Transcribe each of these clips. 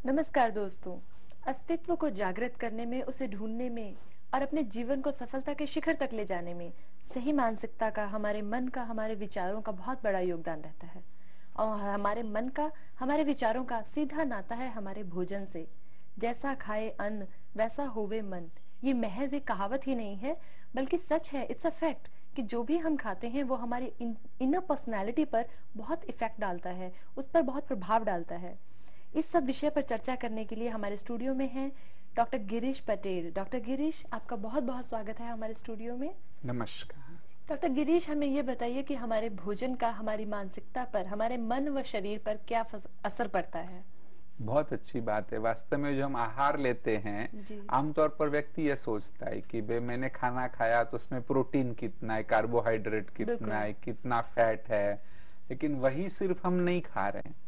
नमस्कार दोस्तों। अस्तित्व को जागृत करने में, उसे ढूंढने में और अपने जीवन को सफलता के शिखर तक ले जाने में सही मानसिकता का, हमारे मन का, हमारे विचारों का बहुत बड़ा योगदान रहता है। और हमारे मन का, हमारे विचारों का सीधा नाता है हमारे भोजन से। जैसा खाए अन्न वैसा होवे मन, ये महज एक कहावत ही नहीं है बल्कि सच है। इट्स अ फैक्ट कि जो भी हम खाते हैं वो हमारी इनर पर्सनैलिटी पर बहुत इफेक्ट डालता है, उस पर बहुत प्रभाव डालता है। इस सब विषय पर चर्चा करने के लिए हमारे स्टूडियो में हैं डॉक्टर गिरीश पटेल। डॉक्टर गिरीश, आपका बहुत बहुत स्वागत है हमारे स्टूडियो में। नमस्कार। डॉक्टर गिरीश, हमें ये बताइए कि हमारे भोजन का हमारी मानसिकता पर, हमारे मन व शरीर पर क्या असर पड़ता है? बहुत अच्छी बात है। वास्तव में जो हम आहार लेते हैं, आमतौर पर व्यक्ति यह सोचता है कि भाई मैंने खाना खाया तो उसमें प्रोटीन कितना है, कार्बोहाइड्रेट कितना है, कितना फैट है, लेकिन वही सिर्फ हम नहीं खा रहे हैं।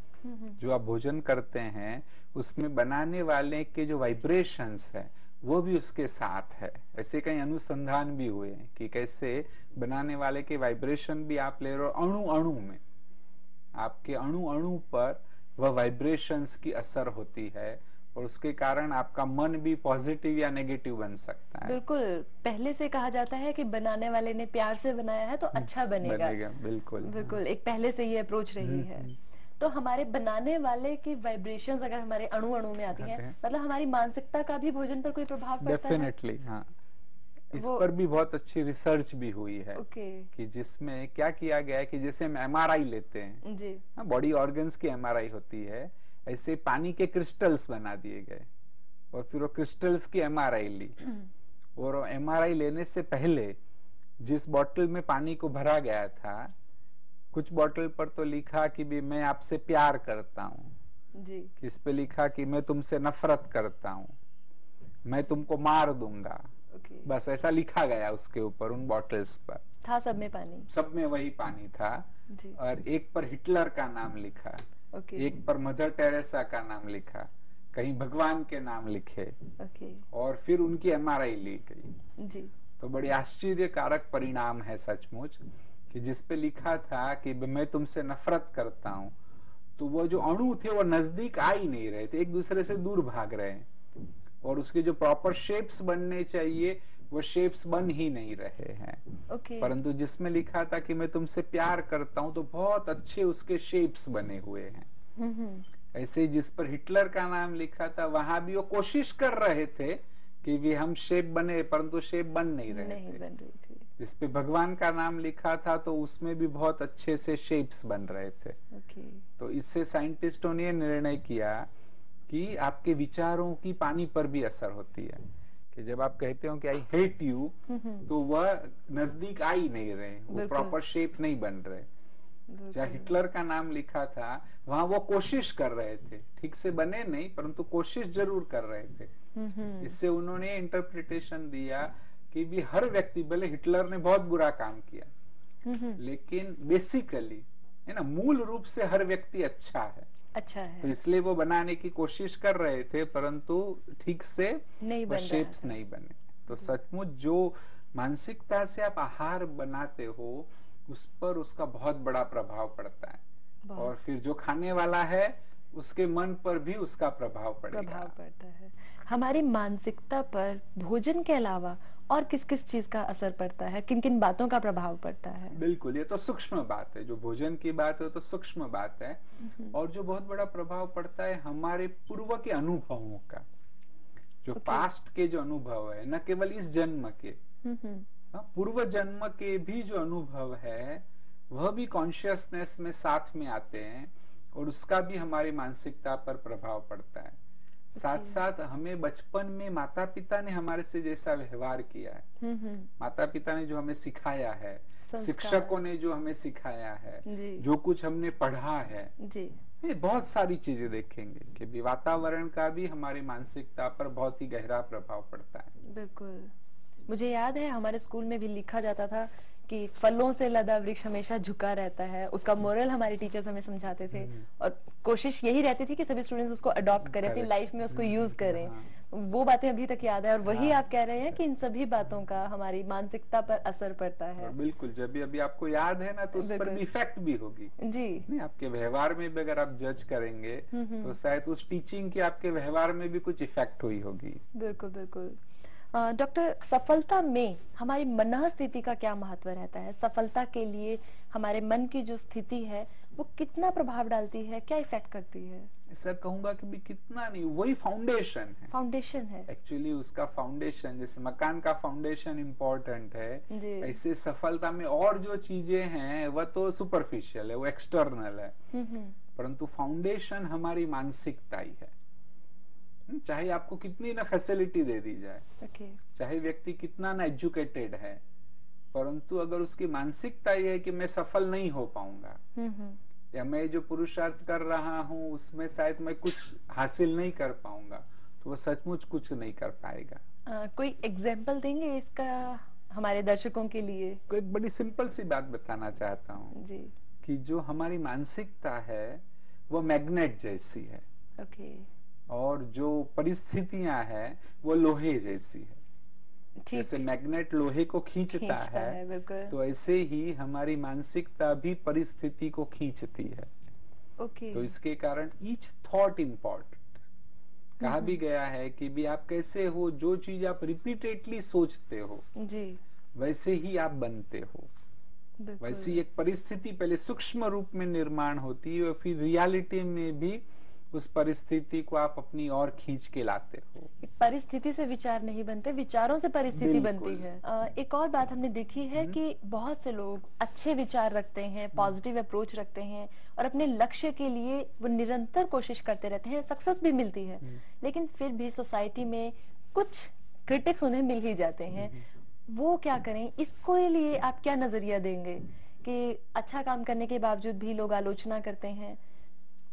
जो आप भोजन करते हैं उसमें बनाने वाले के जो वाइब्रेशंस है वो भी उसके साथ है। ऐसे कई अनुसंधान भी हुए हैं कि कैसे बनाने वाले के वाइब्रेशन भी आप ले रहे हो। अणु अणु में, आपके अणु अणु पर वह वाइब्रेशंस की असर होती है और उसके कारण आपका मन भी पॉजिटिव या नेगेटिव बन सकता है। बिल्कुल, पहले से कहा जाता है कि बनाने वाले ने प्यार से बनाया है तो अच्छा बनेगा। बिल्कुल बिल्कुल, एक पहले से ये अप्रोच रही है। तो हमारे बनाने वाले की वाइब्रेशंस अगर हमारे अणु अणु में आती हैं, मतलब हमारी मानसिकता का भी भोजन पर कोई प्रभाव पड़ता है? डेफिनेटली, हाँ। इस पर भी बहुत अच्छी रिसर्च भी हुई है कि जिसमें क्या किया गया है कि जैसे हम एमआरआई लेते हैं जी, बॉडी ऑर्गन्स की एमआरआई होती है, ऐसे पानी के क्रिस्टल्स बना दिए गए और फिर वो क्रिस्टल्स की एमआरआई ली। और एमआरआई लेने से पहले जिस बोतल में पानी को भरा गया था, कुछ बोतल पर तो लिखा कि भी मैं आपसे प्यार करता हूँ जी, इस पे लिखा कि मैं तुमसे नफरत करता हूँ, मैं तुमको मार दूंगा। बस ऐसा लिखा गया उसके ऊपर, उन बॉटल्स पर था। सब में पानी, सब में वही पानी था जी। और एक पर हिटलर का नाम लिखा, एक पर मदर टेरेसा का नाम लिखा, कहीं भगवान के नाम लिखे और फिर उनकी एमआरआई ली गई जी। तो बड़ी आश्चर्यकारक परिणाम है सचमुच कि जिसपे लिखा था कि मैं तुमसे नफरत करता हूं, तो वो जो अणु थे वो नजदीक आ ही नहीं रहे थे, एक दूसरे से दूर भाग रहे हैं और उसके जो प्रॉपर शेप्स बनने चाहिए वो शेप्स बन ही नहीं रहे हैं। परंतु जिसमें लिखा था कि मैं तुमसे प्यार करता हूं तो बहुत अच्छे उसके शेप्स बने हुए हैं। ऐसे जिस पर हिटलर का नाम लिखा था वहां भी वो कोशिश कर रहे थे कि भी हम शेप बने, परंतु शेप बन नहीं रहे थे। इस पे भगवान का नाम लिखा था तो उसमें भी बहुत अच्छे से शेप्स बन रहे थे। तो इससे साइंटिस्टों ने निर्णय किया कि आपके विचारों की पानी पर भी असर होती है कि जब आप कहते हो कि आई हेट यू, तो वह नजदीक आ ही नहीं रहे, वो प्रॉपर शेप नहीं बन रहे। जहाँ हिटलर का नाम लिखा था वहां वो कोशिश कर रहे थे, ठीक से बने नहीं परंतु कोशिश जरूर कर रहे थे। इससे उन्होंने इंटरप्रिटेशन दिया कि भी हर व्यक्ति, भले हिटलर ने बहुत बुरा काम किया लेकिन बेसिकली है ना, मूल रूप से हर व्यक्ति अच्छा है। तो इसलिए वो बनाने की कोशिश कर रहे थे परंतु ठीक से शेप्स नहीं बने। तो सचमुच जो मानसिकता से आप आहार बनाते हो उस पर उसका बहुत बड़ा प्रभाव पड़ता है और फिर जो खाने वाला है उसके मन पर भी उसका प्रभाव पड़ता है। हमारी मानसिकता पर भोजन के अलावा और किस किस चीज का असर पड़ता है, किन किन बातों का प्रभाव पड़ता है? बिल्कुल, ये तो सूक्ष्म बात है। जो भोजन की बात है तो सूक्ष्म बात है और जो बहुत बड़ा प्रभाव पड़ता है हमारे पूर्व के अनुभवों का, जो पास्ट के जो अनुभव है, न केवल इस जन्म के, पूर्व जन्म के भी जो अनुभव है वह भी कॉन्शियसनेस में साथ में आते हैं और उसका भी हमारी मानसिकता पर प्रभाव पड़ता है। साथ साथ हमें बचपन में माता पिता ने हमारे से जैसा व्यवहार किया है, माता पिता ने जो हमें सिखाया है, शिक्षकों ने जो हमें सिखाया है, जो कुछ हमने पढ़ा है जी, ये बहुत सारी चीजें देखेंगे कि वातावरण का भी हमारी मानसिकता पर बहुत ही गहरा प्रभाव पड़ता है। बिल्कुल, मुझे याद है हमारे स्कूल में भी लिखा जाता था कि फलों से लदा वृक्ष हमेशा झुका रहता है। उसका मोरल हमारे टीचर्स हमें समझाते थे और कोशिश यही रहती थी कि सभी स्टूडेंट्स उसको अडॉप्ट करें, अपनी लाइफ में उसको यूज करें। वो बातें अभी तक याद है और वही आप कह रहे हैं कि इन सभी बातों का हमारी मानसिकता पर असर पड़ता है। बिल्कुल, जब भी अभी आपको याद है ना तो उस पर भी इफेक्ट भी होगी जी। नहीं, आपके व्यवहार में भी अगर आप जज करेंगे तो शायद उस टीचिंग की आपके व्यवहार में भी कुछ इफेक्ट हुई होगी। बिल्कुल बिल्कुल। डॉक्टर, सफलता में हमारी मन स्थिति का क्या महत्व रहता है? सफलता के लिए हमारे मन की जो स्थिति है वो कितना प्रभाव डालती है, क्या इफेक्ट करती है? ऐसा कहूंगा कि भी कितना नहीं, वही फाउंडेशन है। फाउंडेशन है एक्चुअली, उसका फाउंडेशन, जैसे मकान का फाउंडेशन इम्पोर्टेंट है, ऐसे सफलता में और जो चीजें हैं वह तो सुपरफिशियल है, वो एक्सटर्नल है, परंतु फाउंडेशन हमारी मानसिकता ही है। चाहे आपको कितनी ना फैसिलिटी दे दी जाए, चाहे व्यक्ति कितना ना एजुकेटेड है, परंतु अगर उसकी मानसिकता यह है कि मैं सफल नहीं हो पाऊंगा या मैं जो पुरुषार्थ कर रहा हूँ उसमें शायद मैं कुछ हासिल नहीं कर पाऊंगा, तो वो सचमुच कुछ नहीं कर पाएगा। कोई एग्जाम्पल देंगे इसका हमारे दर्शकों के लिए? कोई एक बड़ी सिंपल सी बात बताना चाहता हूँ जी, कि जो हमारी मानसिकता है वो मैग्नेट जैसी है, और जो परिस्थितियां हैं वो लोहे जैसी है। जैसे मैग्नेट लोहे को खींचता है तो ऐसे ही हमारी मानसिकता भी परिस्थिति को खींचती है। तो इसके कारण ईच थॉट इम्पोर्टेंट। कहा भी गया है कि भी आप कैसे हो, जो चीज आप रिपीटेडली सोचते हो जी, वैसे ही आप बनते हो। वैसी एक परिस्थिति पहले सूक्ष्म रूप में निर्माण होती है और फिर रियलिटी में भी उस परिस्थिति को आप अपनी ओर खींच के लाते हो। परिस्थिति से विचार नहीं बनते, विचारों से परिस्थिति बनती है। एक और बात हमने देखी है कि बहुत से लोग अच्छे विचार रखते हैं, पॉजिटिव अप्रोच रखते हैं और अपने लक्ष्य के लिए वो निरंतर कोशिश करते रहते हैं, सक्सेस भी मिलती है, लेकिन फिर भी सोसाइटी में कुछ क्रिटिक्स उन्हें मिल ही जाते हैं। वो क्या करें? इसको लिए आप क्या नजरिया देंगे कि अच्छा काम करने के बावजूद भी लोग आलोचना करते हैं?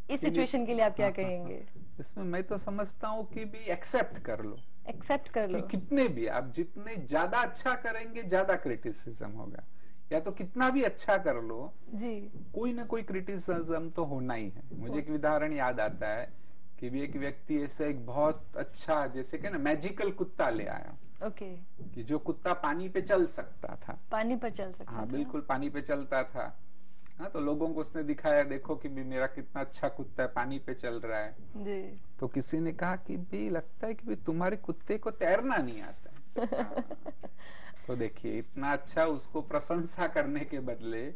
इस सिचुएशन के लिए आप क्या कहेंगे? इसमें मैं तो समझता हूँ कि भी एक्सेप्ट कर लो, कि कितने भी आप जितने ज्यादा अच्छा करेंगे ज्यादा क्रिटिसिज्म होगा, या तो कितना भी अच्छा कर लो जी, कोई ना कोई क्रिटिसिज्म तो होना ही है। मुझे एक उदाहरण याद आता है कि भी एक व्यक्ति ऐसे एक बहुत अच्छा, जैसे कि ना मैजिकल कुत्ता ले आया, कि जो कुत्ता पानी पे चल सकता था, हाँ बिल्कुल पानी पे चलता था। हाँ, तो लोगों को उसने दिखाया, देखो कि भी मेरा कितना अच्छा कुत्ता है, पानी पे चल रहा है जी। तो किसी ने कहा कि भी लगता है कि भी तुम्हारे कुत्ते को तैरना नहीं आता है। तो देखिए, इतना अच्छा उसको प्रशंसा करने के बदले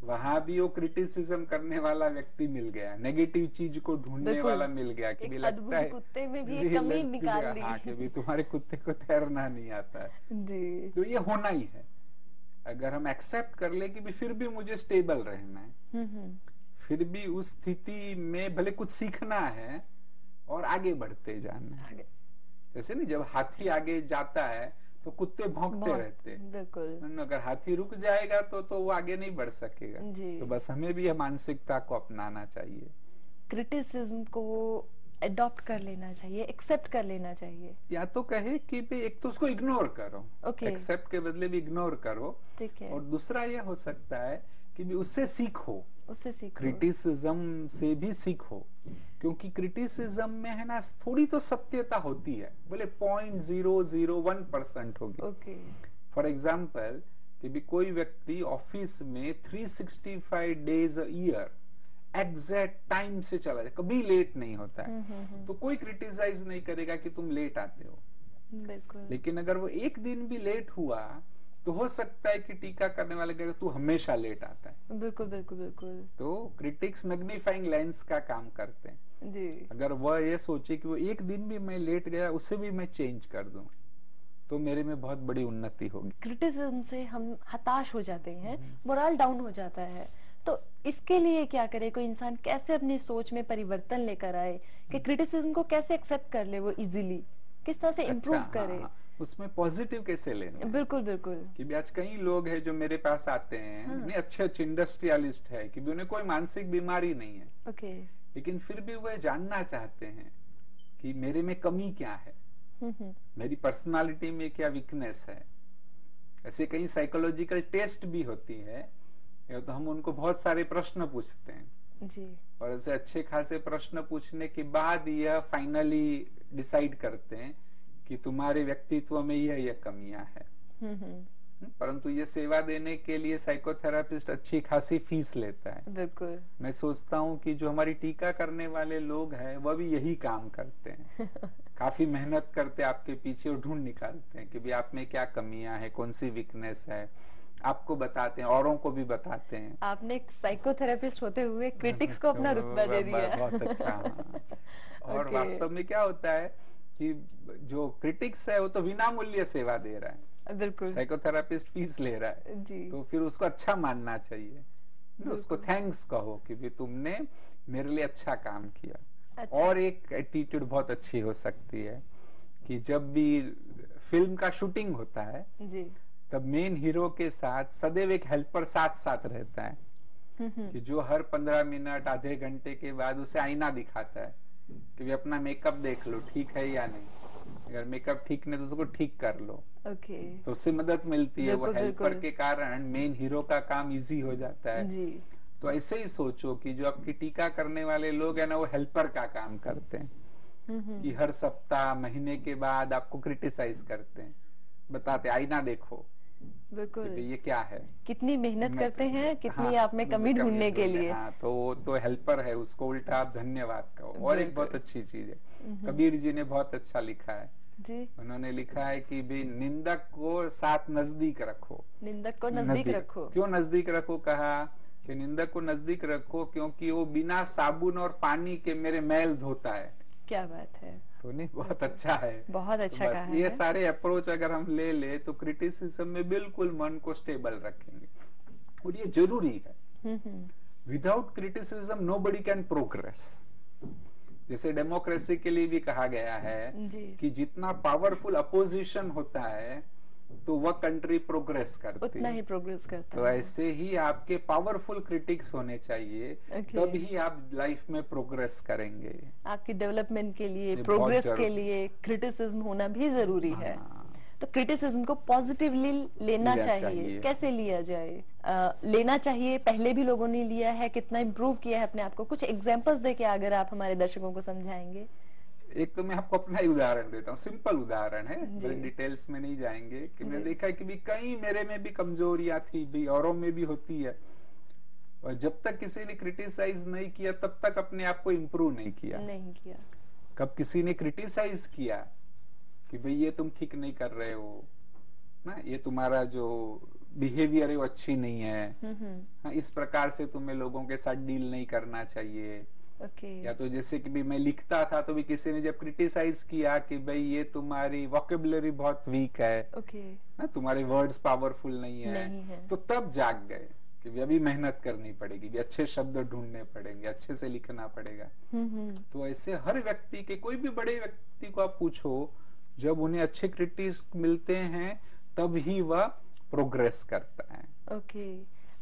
वहां भी वो क्रिटिसिज्म करने वाला व्यक्ति मिल गया, नेगेटिव चीज को ढूंढने वाला मिल गया कि भी लगता है कुत्ते में भी एक कमी निकाल ली, हाँ, कि भी तुम्हारे कुत्ते को तैरना नहीं आता है जी। तो ये होना ही है। अगर हम एक्सेप्ट कर ले कि भी फिर भी मुझे स्टेबल रहना है, फिर भी उस स्थिति में भले कुछ सीखना है और आगे बढ़ते जाना है। जैसे नहीं, जब हाथी आगे जाता है तो कुत्ते भौंकते रहते हैं, बिल्कुल। अगर हाथी रुक जाएगा तो वो आगे नहीं बढ़ सकेगा। तो बस हमें भी मानसिकता को अपनाना चाहिए, क्रिटिसिज्म को अडॉप्ट कर लेना चाहिए, एक्सेप्ट कर लेना चाहिए। या तो कहे कि भी एक तो उसको इग्नोर करो, एक्सेप्ट के बदले भी इग्नोर करो, ठीक है। और दूसरा यह हो सकता है कि भी उससे सीखो, क्रिटिसिज्म से भी सीखो, क्योंकि क्रिटिसिज्म में है ना थोड़ी तो सत्यता होती है, बोले 0.001% होगी। फॉर एग्जाम्पल कि भी कोई व्यक्ति ऑफिस में 365 days a year exact time से चला जाए, कभी लेट नहीं होता है, तो कोई क्रिटिसाइज नहीं करेगा कि तुम लेट आते हो, बिल्कुल। लेकिन अगर वो एक दिन भी लेट हुआ तो हो सकता है कि टीका करने वाले कहेगा तू हमेशा लेट आता है। बिल्कुल बिल्कुल बिल्कुल। तो क्रिटिक्स मैग्नीफाइंग लेंस का काम करते हैं जी। अगर वह ये सोचे कि वो एक दिन भी मैं लेट गया उसे भी मैं चेंज कर दूं तो मेरे में बहुत बड़ी उन्नति होगी। क्रिटिसिज्म से हम हताश हो जाते हैं, मोरल डाउन हो जाता है, तो इसके लिए क्या करे? कोई इंसान कैसे अपनी सोच में परिवर्तन लेकर आए कि क्रिटिसिज्म को कैसे एक्सेप्ट कर ले, वो इजीली किस तरह से इम्प्रूव करे? उसमें पॉजिटिव कैसे लेना? बिल्कुल बिल्कुल। कि आज कई लोग हैं जो मेरे पास आते हैं, अच्छे इंडस्ट्रियलिस्ट है कि उन्हें कोई मानसिक बीमारी नहीं है, लेकिन फिर भी वह जानना चाहते हैं कि मेरे में कमी क्या है, मेरी पर्सनालिटी में क्या वीकनेस है। ऐसे कई साइकोलॉजिकल टेस्ट भी होती है, या तो हम उनको बहुत सारे प्रश्न पूछते हैं जी। और ऐसे अच्छे खासे प्रश्न पूछने के बाद यह फाइनली डिसाइड करते हैं कि तुम्हारे व्यक्तित्व में यह कमियां है। परंतु ये सेवा देने के लिए साइकोथेरापिस्ट अच्छी खासी फीस लेता है। बिल्कुल। मैं सोचता हूँ कि जो हमारी टीका करने वाले लोग हैं वह भी यही काम करते हैं। काफी मेहनत करते हैं आपके पीछे और ढूंढ निकालते हैं कि भी आप में क्या कमियां हैं, कौन सी वीकनेस है, आपको बताते हैं, औरों को भी बताते हैं। आपने एक साइकोथेरेपिस्ट होते हुए क्रिटिक्स को अपना रुतबा दे दिया। बहुत अच्छा। और वास्तव में क्या होता है कि जो क्रिटिक्स है वो तो विनामूल्य सेवा दे रहा है। बिल्कुल। साइकोथेरापिस्ट फीस ले रहा है जी। तो फिर उसको अच्छा मानना चाहिए, उसको थैंक्स कहो कि भी तुमने मेरे लिए अच्छा काम किया। अच्छा। और एक एटीट्यूड बहुत अच्छी हो सकती है कि जब भी फिल्म का शूटिंग होता है जी, तब मेन हीरो के साथ सदैव एक हेल्पर साथ साथ रहता है कि जो हर 15 मिनट आधे घंटे के बाद उसे आईना दिखाता है कि भी अपना मेकअप देख लो ठीक है या नहीं, अगर मेकअप ठीक नहीं तो उसको ठीक कर लो। ओके। तो उससे मदद मिलती है। वो हेल्पर के कारण मेन हीरो का काम इजी हो जाता है जी। तो ऐसे ही सोचो कि जो आपकी टीका करने वाले लोग हैं ना वो हेल्पर का काम करते हैं कि हर सप्ताह महीने के बाद आपको क्रिटिसाइज करते हैं, बताते आईना देखो बिल्कुल ये क्या है, कितनी मेहनत करते हैं, कितनी आप में कमी ढूंढने के लिए। हाँ, तो वो तो हेल्पर है, उसको उल्टा आप धन्यवाद कहो। और एक बहुत अच्छी चीज है, कबीर जी ने बहुत अच्छा लिखा है जी। उन्होंने लिखा है कि भी निंदक को साथ नजदीक रखो। निंदक को नजदीक रखो। क्यों नजदीक रखो कहा कि निंदक को नजदीक रखो क्योंकि वो बिना साबुन और पानी के मेरे मैल धोता है। क्या बात है। तो नहीं बहुत अच्छा है, बहुत अच्छा तो कहा है। ये सारे अप्रोच अगर हम ले तो क्रिटिसिज्म में बिल्कुल मन को स्टेबल रखेंगे और ये जरूरी है। Without criticism nobody can progress. जैसे डेमोक्रेसी के लिए भी कहा गया है कि जितना पावरफुल अपोजिशन होता है तो वह कंट्री प्रोग्रेस करती है, उतना ही प्रोग्रेस करता तो है। ऐसे ही आपके पावरफुल क्रिटिक्स होने चाहिए तभी आप लाइफ में प्रोग्रेस करेंगे। आपकी डेवलपमेंट के लिए, प्रोग्रेस के लिए क्रिटिसिज्म होना भी जरूरी है। तो क्रिटिसिज्म को पॉजिटिवली लेना चाहिए। कैसे लिया जाए? लेना चाहिए, पहले भी लोगों ने लिया है, कितना इम्प्रूव किया है अपने आप को, कुछ एग्जांपल्स देके अगर आप हमारे दर्शकों को समझाएंगे। एक तो मैं आपको अपना ही उदाहरण देता हूँ, सिंपल उदाहरण है, बड़े डिटेल्स में नहीं जाएंगे कि मैंने देखा कि भी कहीं मेरे में भी कमजोरियां थी, भी औरों में भी होती है, और जब तक किसी ने क्रिटिसाइज नहीं किया तब तक अपने आप को इम्प्रूव नहीं किया। कब किसी ने क्रिटिसाइज किया कि भाई ये तुम ठीक नहीं कर रहे हो ना, ये तुम्हारा जो बिहेवियर है वो अच्छी नहीं है, हाँ, इस प्रकार से तुम्हें लोगों के साथ डील नहीं करना चाहिए। या तो जैसे कि भी मैं लिखता था तो भी किसी ने जब क्रिटिसाइज किया कि भाई ये तुम्हारी वोकेबुलरी बहुत वीक है, ना तुम्हारे वर्ड्स पावरफुल नहीं है, तो तब जाग गए कि भी अभी मेहनत करनी पड़ेगी, भी अच्छे शब्द ढूंढने पड़ेंगे, अच्छे से लिखना पड़ेगा। तो ऐसे हर व्यक्ति के, कोई भी बड़े व्यक्ति को आप पूछो, जब उन्हें अच्छे क्रिटिक्स मिलते हैं तब ही वह प्रोग्रेस करता है।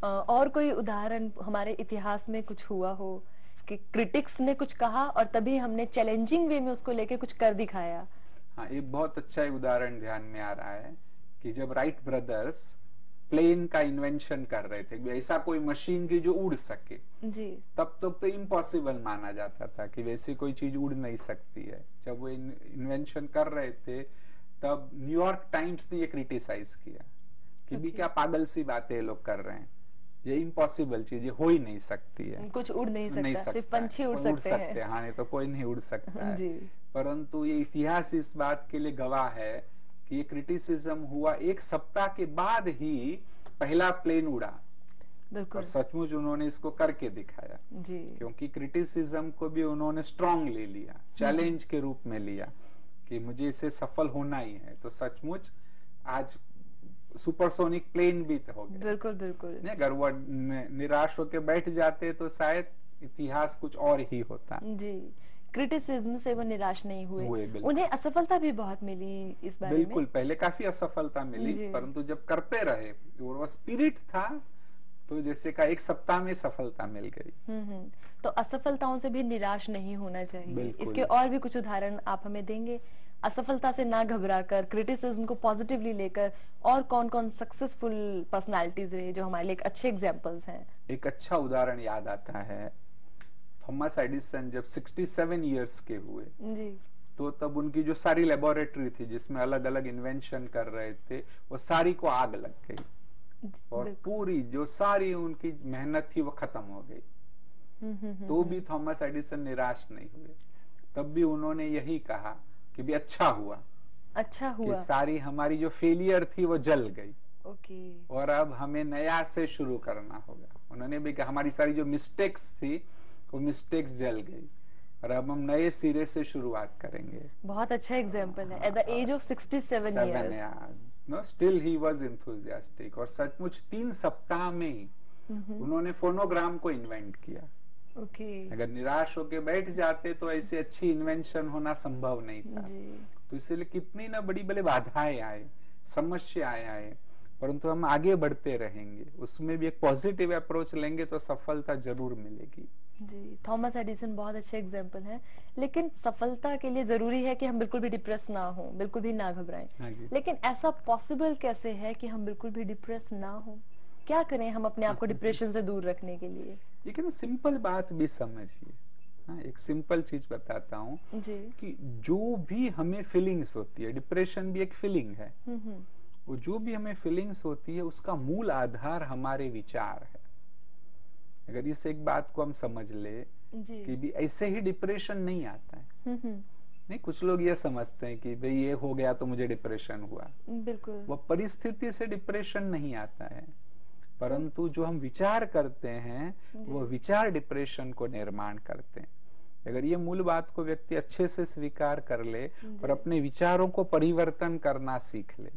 और कोई उदाहरण हमारे इतिहास में कुछ हुआ हो कि क्रिटिक्स ने कुछ कहा और तभी हमने चैलेंजिंग वे में उसको लेके कुछ कर दिखाया? हाँ, एक बहुत अच्छा उदाहरण ध्यान में आ रहा है कि जब राइट ब्रदर्स प्लेन का इन्वेंशन कर रहे थे, ऐसा कोई मशीन की जो उड़ सके जी, तब तक तो इम्पॉसिबल माना जाता था कि वैसे कोई चीज उड़ नहीं सकती है। जब वो इन्वेंशन कर रहे थे तब न्यूयॉर्क टाइम्स ने ये क्रिटिसाइज किया कि भी क्या पागल सी बातें लोग कर रहे हैं, ये इम्पॉसिबल चीज, ये हो ही नहीं सकती है, कुछ उड़ नहीं सकता, सिर्फ पंछी उड़ सकते हैं। हाँ, नहीं तो कोई नहीं उड़ सकता है। परंतु ये इतिहास इस बात के लिए गवाह है कि ये क्रिटिसिज्म हुआ एक सप्ताह के बाद ही पहला प्लेन उड़ा, और सचमुच उन्होंने इसको करके दिखाया जी। क्योंकि क्रिटिसिज्म को भी उन्होंने स्ट्रांग ले लिया, चैलेंज के रूप में लिया कि मुझे इसे सफल होना ही है। तो सचमुच आज सुपरसोनिक प्लेन भी तो हो गया। बिल्कुल। अगर वो निराश होकर बैठ जाते तो शायद इतिहास कुछ और ही होता जी। क्रिटिसिज्म से वो निराश नहीं हुए। उन्हें असफलता भी बहुत मिली इस बारे में। बिल्कुल, पहले काफी असफलता मिली, परंतु जब करते रहे और वो स्पिरिट था तो जैसे का एक सप्ताह में सफलता मिल गई। तो असफलताओं से भी निराश नहीं होना चाहिए। इसके और भी कुछ उदाहरण आप हमें देंगे? असफलता से ना घबराकर, क्रिटिसिज्म को पॉजिटिवली लेकर, और कौन कौन सक्सेसफुल पर्सनालिटीज रहे जो हमारे लिए एक अच्छे एग्जांपल्स हैं? एक अच्छा उदाहरण याद आता है थॉमस एडिसन जब 67 इयर्स के हुए जी, तो तब उनकी जो सारी लेबोरेटरी थी जिसमें अलग अलग इन्वेंशन कर रहे थे वो सारी को आग लग गई और पूरी जो सारी उनकी मेहनत थी वो खत्म हो गई। तो भी थॉमस एडिसन निराश नहीं हुए, तब भी उन्होंने यही कहा कि भी अच्छा हुआ कि सारी हमारी जो फेलियर थी वो जल गई। और अब हमें नया से शुरू करना होगा। उन्होंने भी कहा हमारी सारी जो मिस्टेक्स थी वो मिस्टेक्स जल गई और अब हम नए सिरे से शुरुआत करेंगे। बहुत अच्छा एग्जांपल है। At the age of 67 years no still he was enthusiastic. और सचमुच 3 सप्ताह में ही उन्होंने फोनोग्राम को इन्वेंट किया। अगर निराश होके बैठ जाते तो ऐसी अच्छी इन्वेंशन होना संभव नहीं था। तो इसलिए कितनी ना बड़ी बड़ी बाधाएं आए, समस्याएं आए, परंतु हम आगे बढ़ते रहेंगे, उसमें भी एक पॉजिटिव अप्रोच लेंगे तो सफलता जरूर मिलेगी। जी, थॉमस एडिसन बहुत अच्छे एग्जाम्पल हैं। लेकिन सफलता के लिए जरूरी है कि हम बिल्कुल भी डिप्रेस ना हो, बिल्कुल भी ना घबराएं। लेकिन ऐसा पॉसिबल कैसे है कि हम बिल्कुल भी डिप्रेस ना हो? क्या करें हम अपने आप को डिप्रेशन से दूर रखने के लिए? लेकिन सिंपल बात भी समझिए। एक सिंपल चीज बताता हूँ कि जो भी हमें फीलिंग्स होती है, डिप्रेशन भी एक फीलिंग है, वो जो भी हमें फीलिंग्स होती है उसका मूल आधार हमारे विचार है। अगर इस एक बात को हम समझ ले कि भी ऐसे ही डिप्रेशन नहीं आता है। नहीं, कुछ लोग ये समझते हैं कि भाई ये हो गया तो मुझे डिप्रेशन हुआ। बिल्कुल, वो परिस्थिति से डिप्रेशन नहीं आता है, परंतु जो हम विचार करते हैं वो विचार डिप्रेशन को निर्माण करते हैं। अगर ये मूल बात को व्यक्ति अच्छे से स्वीकार कर ले और अपने विचारों को परिवर्तन करना सीख ले,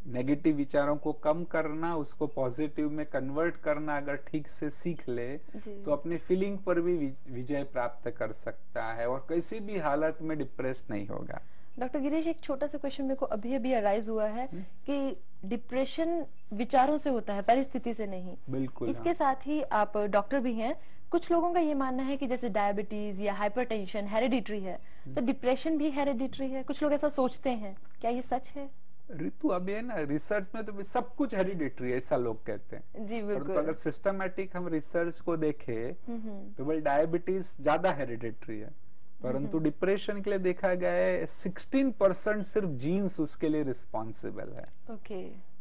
नेगेटिव विचारों को कम करना, उसको पॉजिटिव में कन्वर्ट करना अगर ठीक से सीख ले तो अपने फीलिंग पर भी विजय प्राप्त कर सकता है और किसी भी हालत में डिप्रेस नहीं होगा। डॉक्टर गिरीश, एक छोटा सा क्वेश्चन मेरे को अभी अराइज हुआ है कि डिप्रेशन विचारों से होता है, परिस्थिति से नहीं। बिल्कुल। इसके साथ ही आप डॉक्टर भी हैं, कुछ लोगों का ये मानना है कि जैसे डायबिटीज या हाइपरटेंशन हेरिडिटरी है, तो डिप्रेशन भी हेरिडिटरी है। कुछ लोग ऐसा सोचते हैं, क्या ये सच है? ऋतु, अब ये ना रिसर्च में तो सब कुछ हेरिडिटरी है ऐसा लोग कहते हैं। जी बिल्कुल। तो अगर सिस्टमैटिक हम रिसर्च को देखें तो भाई डायबिटीज ज्यादा हेरिडिटरी है, परंतु डिप्रेशन के लिए देखा गया है 16% सिर्फ जीन्स उसके लिए रिस्पॉन्सिबल है।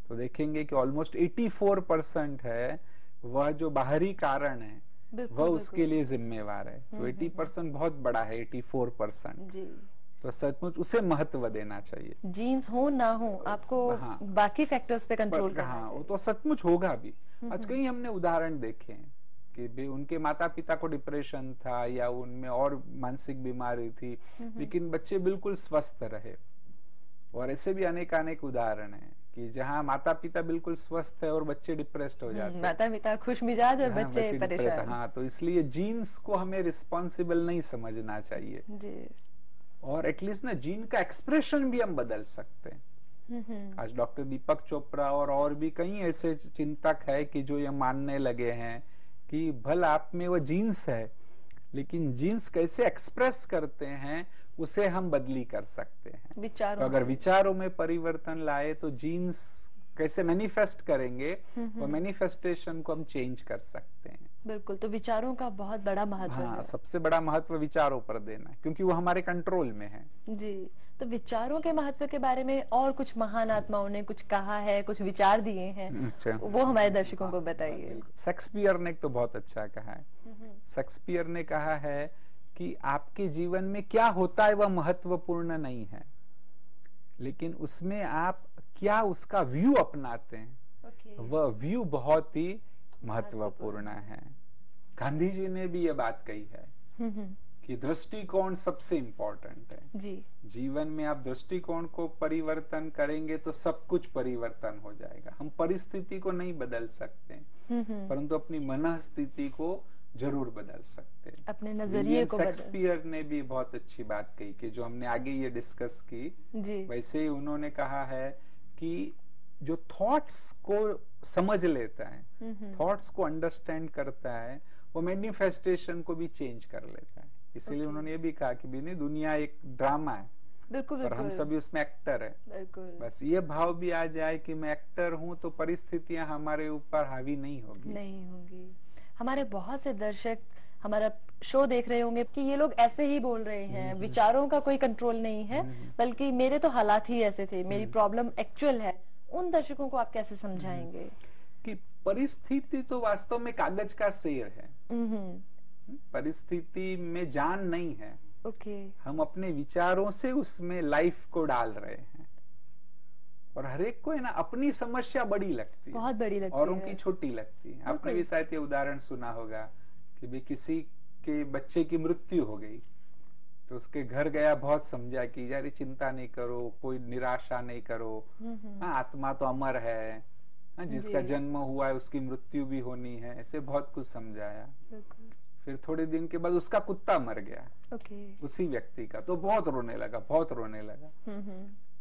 तो देखेंगे कि ऑलमोस्ट 84% है वह जो बाहरी कारण है वह उसके लिए जिम्मेवार है। तो 80% बहुत बड़ा है, 84%। तो सचमुच उसे महत्व देना चाहिए। जीन्स हो ना हो, आपको बाकी फैक्टर्स पे कंट्रोल करना चाहिए। वो तो सचमुच होगा भी। आज कहीं हमने उदाहरण देखे हैं कि भी उनके माता पिता को डिप्रेशन था या उनमें और मानसिक बीमारी थी, लेकिन बच्चे बिल्कुल स्वस्थ रहे। और ऐसे भी अनेक उदाहरण हैं कि जहाँ माता पिता बिल्कुल स्वस्थ है और बच्चे डिप्रेस्ड हो जाते हैं। माता पिता खुश मिजाज और बच्चे परेशान। हाँ, तो इसलिए जीन्स को हमें रिस्पॉन्सिबल नहीं समझना चाहिए जी। और एटलीस्ट ना जीन का एक्सप्रेशन भी हम बदल सकते हैं। आज डॉक्टर दीपक चोपड़ा और भी कई ऐसे चिंतक है कि जो ये मानने लगे हैं कि भला आप में वो जीन्स है, लेकिन जीन्स कैसे एक्सप्रेस करते हैं उसे हम बदली कर सकते हैं। तो अगर विचारों में परिवर्तन लाए तो जीन्स कैसे मैनिफेस्ट करेंगे, वो मैनिफेस्टेशन को हम चेंज कर सकते हैं। बिल्कुल, तो विचारों का बहुत बड़ा महत्व है। सबसे बड़ा महत्व विचारों पर देना है, क्योंकि वो हमारे कंट्रोल में है जी। तो विचारों के महत्व के बारे में और कुछ महान आत्माओं ने कुछ कहा है, कुछ विचार दिए हैं, वो हमारे दर्शकों को बताइए। शेक्सपियर ने तो बहुत अच्छा कहा है। शेक्सपियर ने कहा है कि आपके जीवन में क्या होता है वह महत्वपूर्ण नहीं है, लेकिन उसमें आप क्या उसका व्यू अपनाते हैं वह व्यू बहुत ही महत्वपूर्ण है। गांधी जी ने भी ये बात कही है कि दृष्टिकोण सबसे इंपॉर्टेंट है जी। जीवन में आप दृष्टिकोण को परिवर्तन करेंगे तो सब कुछ परिवर्तन हो जाएगा। हम परिस्थिति को नहीं बदल सकते, परंतु अपनी मनस्थिति को जरूर बदल सकते हैं। अपने नजरिए को शेक्सपियर ने भी बहुत अच्छी बात कही कि जो हमने आगे ये डिस्कस की जी। वैसे ही उन्होंने कहा है कि जो थॉट्स को समझ लेता है, थॉट्स को अंडरस्टैंड करता है, वो मैनिफेस्टेशन को भी चेंज कर लेता है। इसीलिए उन्होंने ये भी कहा कि नहीं, दुनिया एक ड्रामा है बिल्कुल, और हम सभी उसमें एक्टर है। बस ये भाव भी आ जाए कि मैं एक्टर हूँ तो परिस्थितियां हमारे ऊपर हावी नहीं होगी। हमारे बहुत से दर्शक हमारा शो देख रहे होंगे कि ये लोग ऐसे ही बोल रहे हैं, विचारों का कोई कंट्रोल नहीं है, बल्कि मेरे तो हालात ही ऐसे थे, मेरी प्रॉब्लम एक्चुअल है, उन दर्शकों को आप कैसे समझाएंगे कि परिस्थिति तो वास्तव में कागज का शेर है। परिस्थिति में जान नहीं है। हम अपने विचारों से उसमें लाइफ को डाल रहे हैं, और हर एक को है ना अपनी समस्या बड़ी लगती है, बहुत बड़ी लगती है, औरों की छोटी लगती है। आपने भी शायद ये उदाहरण सुना होगा कि भी किसी के बच्चे की मृत्यु हो गई, तो उसके घर गया, बहुत समझा कि यार चिंता नहीं करो, कोई निराशा नहीं करो, आत्मा तो अमर है, जिसका जन्म हुआ है उसकी मृत्यु भी होनी है, ऐसे बहुत कुछ समझाया। फिर थोड़े दिन के बाद उसका कुत्ता मर गया, उसी व्यक्ति का, तो बहुत रोने लगा, बहुत रोने लगा।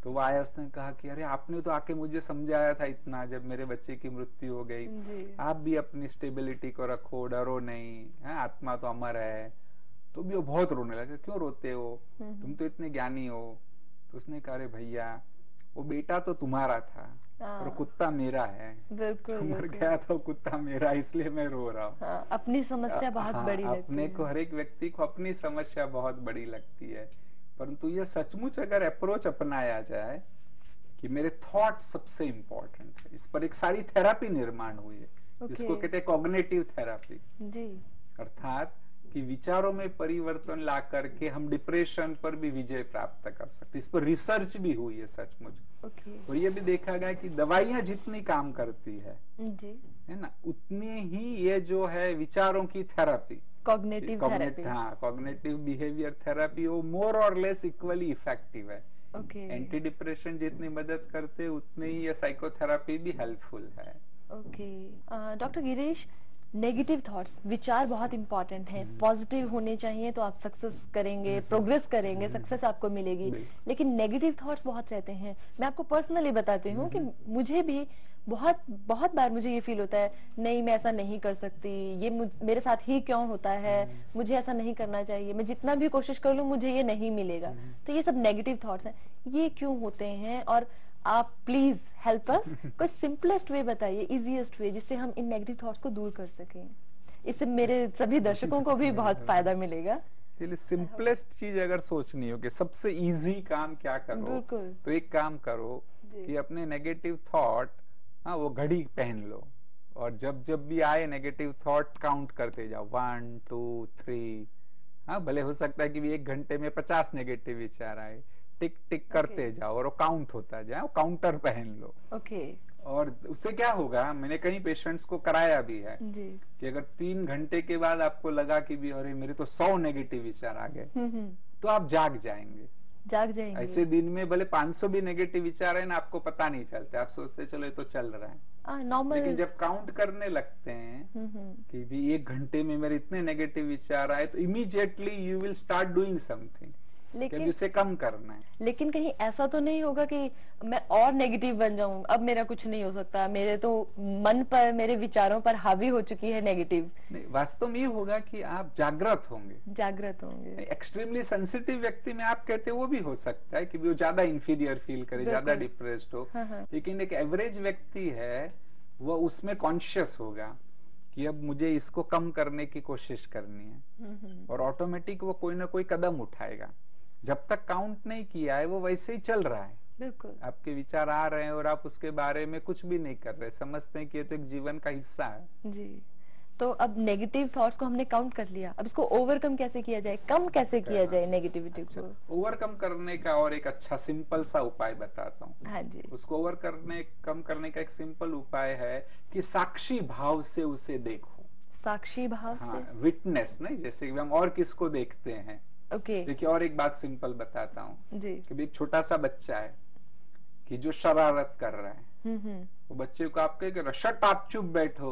तो वो आया, उसने कहा कि अरे आपने तो आके मुझे समझाया था इतना जब मेरे बच्चे की मृत्यु हो गई, आप भी अपनी स्टेबिलिटी को रखो, डरो नहीं, आत्मा तो अमर है। तो भी वो बहुत रोने लगा, क्यों रोते हो, तुम तो इतने ज्ञानी हो। तो उसने कहा अरे भैया, वो बेटा तो तुम्हारा था और कुत्ता मेरा है, बिल्कुल, तो मर गया तो कुत्ता मेरा, इसलिए मैं रो रहा हूँ। अपनी समस्या बहुत बड़ी लगती है। अपने को, हर एक व्यक्ति को अपनी समस्या बहुत बड़ी लगती है, परंतु ये सचमुच अगर अप्रोच अपनाया जाए कि मेरे थॉट सबसे इंपॉर्टेंट है, इस पर एक सारी थेरापी निर्माण हुई है, इसको कहते हैं कॉग्निटिव थेरापी। अर्थात कि विचारों में परिवर्तन ला करके हम डिप्रेशन पर भी विजय प्राप्त कर सकते, इस पर रिसर्च भी हुई है सचमुच। तो ये भी देखा गया कि दवाइयां जितनी काम करती है ना, उतनी ही ये जो है विचारों की therapy, cognitive therapy, cognitive behaviour therapy, वो मोर और लेस इक्वली इफेक्टिव है। एंटी डिप्रेशन जितनी मदद करते उतनी ही ये साइकोथेरापी भी हेल्पफुल है। डॉक्टर गिरीश, नेगेटिव थॉट्स, विचार बहुत इंपॉर्टेंट हैं, पॉजिटिव होने चाहिए तो आप सक्सेस करेंगे, प्रोग्रेस करेंगे, सक्सेस आपको मिलेगी, लेकिन नेगेटिव थॉट्स बहुत रहते हैं। मैं आपको पर्सनली बताती हूँ कि मुझे भी बहुत बार मुझे ये फील होता है, नहीं मैं ऐसा नहीं कर सकती, ये मेरे साथ ही क्यों होता है, मुझे ऐसा नहीं करना चाहिए, मैं जितना भी कोशिश कर लूँ मुझे ये नहीं मिलेगा। तो ये सब नेगेटिव थॉट्स हैं, ये क्यों होते हैं? और आप प्लीज हेल्प अस, कोई सिंपलेस्ट वे बताइए, इजीएस्ट वे, जिससे हम इन नेगेटिव थॉट्स को दूर कर सकें। इससे मेरे सभी दर्शकों को भी बहुत फायदा मिलेगा। चलिए, सिंपलेस्ट चीज अगर सोचनी हो कि सबसे इजी काम क्या करो, तो एक काम करो कि अपने नेगेटिव थॉट, वो घड़ी पहन लो, और जब जब भी आए नेगेटिव थॉट काउंट करते जाओ, 1 2 3। भले हो सकता है कि 1 घंटे में 50 नेगेटिव विचार आए, टिक टिक करते जाओ और वो काउंट होता जाए, काउंटर पहन लो। और उससे क्या होगा, मैंने कई पेशेंट्स को कराया भी है कि अगर 3 घंटे के बाद आपको लगा कि भी अरे मेरे तो 100 नेगेटिव विचार आ गए, तो आप जाग जाएंगे। ऐसे दिन में भले 500 भी नेगेटिव विचार है ना, आपको पता नहीं चलता, आप सोचते चलो ये तो चल रहा है, लेकिन जब काउंट करने लगते हैं कि भी 1 घंटे में मेरे इतने नेगेटिव विचार आए, तो immediately you will start doing something, लेकिन उसे कम करना है। लेकिन कहीं ऐसा तो नहीं होगा कि मैं और नेगेटिव बन जाऊं, अब मेरा कुछ नहीं हो सकता, मेरे तो मन पर, मेरे विचारों पर हावी हो चुकी है नेगेटिव। नहीं, वास्तव में ये होगा कि आप जागृत होंगे। एक्सट्रीमली सेंसिटिव व्यक्ति में आप कहते वो भी हो सकता है कि वो ज्यादा इंफीरियर फील करे, ज्यादा डिप्रेस्ड हो, लेकिन एक एवरेज व्यक्ति है वो उसमें कॉन्शियस होगा कि अब मुझे इसको कम करने की कोशिश करनी है, और ऑटोमेटिक वो कोई ना कोई कदम उठाएगा। जब तक काउंट नहीं किया है वो वैसे ही चल रहा है, बिल्कुल आपके विचार आ रहे हैं और आप उसके बारे में कुछ भी नहीं कर रहे, समझते हैं कि ये तो एक जीवन का हिस्सा है। जी, तो अब नेगेटिव थॉट्स को हमने काउंट कर लिया, अब इसको ओवरकम कैसे किया जाए, कम कैसे किया जाए नेगेटिविटी को? ओवरकम करने का और एक अच्छा सिंपल सा उपाय बताता हूँ। हाँ जी। उसको कम करने का एक सिंपल उपाय है कि साक्षी भाव से उसे देखो। साक्षी भाव से? विटनेस नहीं, जैसे कि हम और किसको देखते हैं। देखिए, और एक बात सिंपल बताता हूँ कि एक छोटा सा बच्चा है कि जो शरारत कर रहा है, वो बच्चे को आप कहेंगे शट आप चुप बैठो,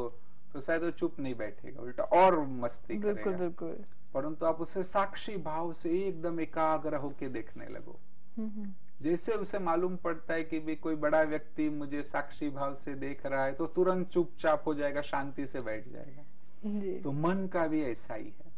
तो शायद वो चुप नहीं बैठेगा, उल्टा और मस्ती करेगा। बिल्कुल। परंतु आप उसे साक्षी भाव से एकदम एकाग्र होके देखने लगो। जैसे उसे मालूम पड़ता है कि भी कोई बड़ा व्यक्ति मुझे साक्षी भाव से देख रहा है, तो तुरंत चुपचाप हो जाएगा, शांति से बैठ जाएगा। तो मन का भी ऐसा ही है,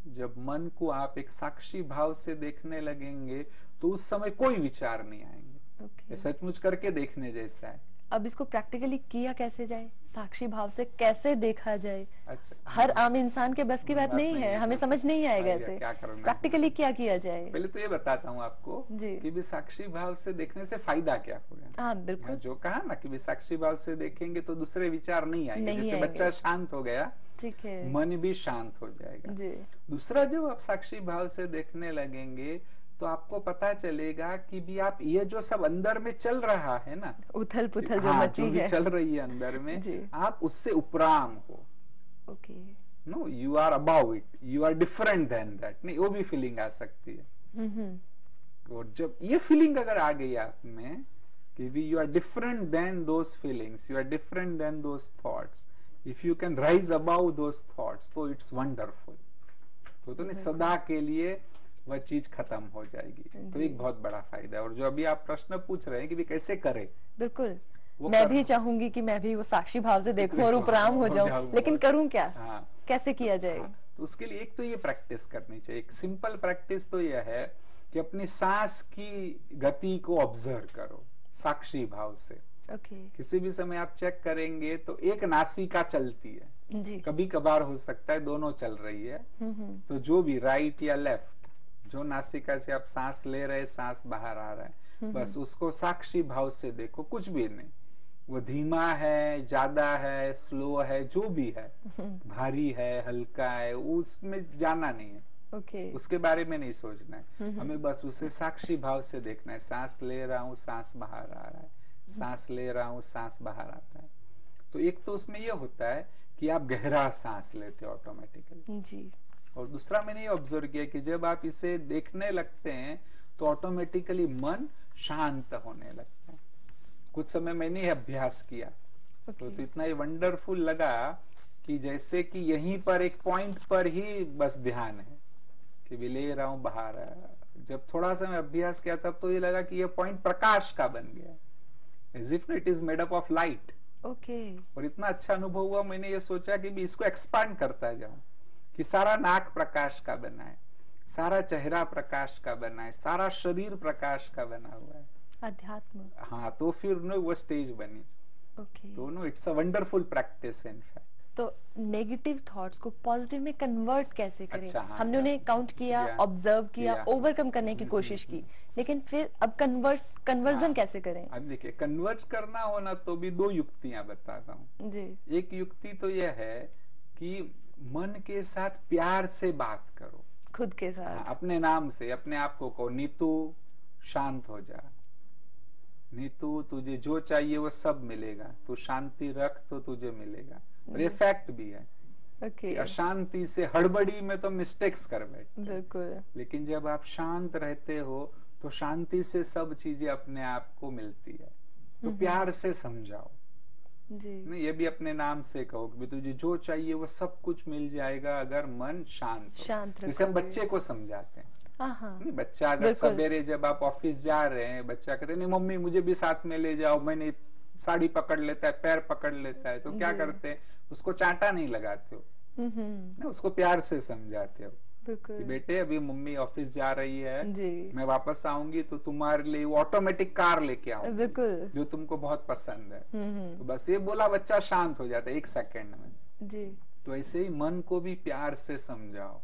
जब मन को आप एक साक्षी भाव से देखने लगेंगे तो उस समय कोई विचार नहीं आएंगे। सचमुच करके देखने जैसा है। अब इसको प्रैक्टिकली किया कैसे जाए, साक्षी भाव से कैसे देखा जाए? अच्छा, हर आम इंसान के बस की बात नहीं है, हमें समझ नहीं आएगा ऐसे। प्रैक्टिकली क्या किया जाए? पहले तो ये बताता हूँ आपको कि भी साक्षी भाव से देखने से फायदा क्या होगा। हाँ बिल्कुल, जो कहा ना कि भी साक्षी भाव से देखेंगे तो दूसरे विचार नहीं आएंगे। जैसे बच्चा शांत हो गया, ठीक है, मन भी शांत हो जाएगा जी। दूसरा, जब आप साक्षी भाव से देखने लगेंगे तो आपको पता चलेगा कि भी आप ये जो सब अंदर में चल रहा है ना, उथल पुथल जो मची है, जो चल रही है अंदर में, आप उससे उपराम हो। Okay, no, you are about it, you are different than that. नहीं, वो भी फीलिंग आ सकती है। और जब ये फीलिंग अगर आ गई आप में कि भी you are different than those feelings, you are different than those thoughts, if you can rise above those thoughts, तो इट्स वंडरफुल। तो नहीं, सदा के लिए वह चीज खत्म हो जाएगी। तो एक बहुत बड़ा फायदा है। और जो अभी आप प्रश्न पूछ रहे हैं कि भी कैसे करें, बिल्कुल मैं भी चाहूंगी कि मैं भी वो साक्षी भाव से देखूं और उपराम हो जाऊं, लेकिन करूं क्या? हाँ, कैसे किया जाए? तो उसके लिए एक तो ये प्रैक्टिस करनी चाहिए। एक सिंपल प्रैक्टिस तो यह है कि अपनी सांस की गति को ऑब्जर्व करो साक्षी भाव से। किसी भी समय आप चेक करेंगे तो एक नासिका चलती है जी। कभी कभार हो सकता है दोनों चल रही है। तो जो भी राइट या लेफ्ट, जो नासिका से आप सांस ले रहे, सांस बाहर आ रहा है, बस उसको साक्षी भाव से देखो। कुछ भी नहीं, वो धीमा है, ज्यादा है, स्लो है, जो भी है, भारी है, हल्का है, उसमें जाना नहीं है। उसके बारे में नहीं सोचना है। हमें बस उसे साक्षी भाव से देखना है। सांस ले रहा हूँ, सांस बाहर आ रहा है, सांस ले रहा हूँ, सांस बाहर आता है। तो एक तो उसमें यह होता है कि आप गहरा सांस लेते हो ऑटोमेटिकली जी। और दूसरा मैंने ये ऑब्जर्व किया कि जब आप इसे देखने लगते हैं तो ऑटोमेटिकली मन शांत होने लगता है। कुछ समय मैंने ये अभ्यास किया तो इतना ही वंडरफुल लगा कि जैसे कि यहीं पर एक पॉइंट पर ही बस ध्यान है कि भी ले रहा हूं बाहर। जब थोड़ा सा मैं अभ्यास किया तब तो ये लगा कि ये पॉइंट प्रकाश का बन गया, as if it is made up of light। और इतना अच्छा अनुभव हुआ, मैंने ये सोचा कि भी इसको एक्सपांड करता जाऊं कि सारा नाक प्रकाश का बना है, सारा चेहरा प्रकाश का बना है, सारा शरीर प्रकाश का बना हुआ है, अध्यात्म। हाँ, तो फिर नो वो स्टेज बनी। तो no it's a wonderful practice in fact. तो नेगेटिव थॉट्स को पॉजिटिव में कन्वर्ट कैसे करें? अच्छा, हाँ, हमने उन्हें काउंट किया, ऑब्जर्व किया, ओवरकम करने की कोशिश की, लेकिन फिर अब कन्वर्जन कैसे करें? अब देखिए, कन्वर्ट करना होना तो भी दो युक्तियां बताता हूँ जी। एक युक्ति तो यह है कि मन के साथ प्यार से बात करो, खुद के साथ, अपने नाम से अपने आप को कहो, नीतू शांत हो जा, नीतू तुझे जो चाहिए वो सब मिलेगा, तू शांति रख तो तुझे मिलेगा। और ये फैक्ट भी है कि अशांति से, हड़बड़ी में तो मिस्टेक्स कर बैठते, बिल्कुल, लेकिन जब आप शांत रहते हो तो शांति से सब चीजें अपने आप को मिलती है। तो प्यार से समझाओ जी। नहीं, ये भी अपने नाम से कहो कि तुझे जो चाहिए वो सब कुछ मिल जाएगा अगर मन शांत हो। जैसे हम बच्चे को समझाते हैं, नहीं, बच्चा अगर सवेरे जब आप ऑफिस जा रहे हैं, बच्चा कहते नहीं मम्मी मुझे भी साथ में ले जाओ, मैंने साड़ी पकड़ लेता है, पैर पकड़ लेता है, तो क्या करते हैं, उसको चांटा नहीं लगाते हो, नहीं, उसको प्यार से समझाते हो कि बेटे अभी मम्मी ऑफिस जा रही है, मैं वापस आऊंगी तो तुम्हारे लिए वो ऑटोमेटिक कार लेके आऊंगी जो तुमको बहुत पसंद है। तो बस ये बोला, बच्चा शांत हो जाता है 1 सेकंड में जी। तो ऐसे ही मन को भी प्यार से समझाओ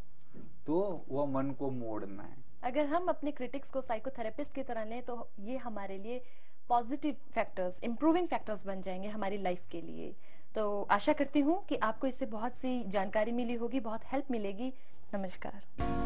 तो वो मन को मोड़ना है। अगर हम अपने क्रिटिक्स को साइकोथेरेपिस्ट की तरह लें तो ये हमारे लिए पॉजिटिव फैक्टर्स, इंप्रूविंग फैक्टर्स बन जाएंगे हमारी लाइफ के लिए। तो आशा करती हूँ कि आपको इससे बहुत सी जानकारी मिली होगी, बहुत हेल्प मिलेगी। नमस्कार।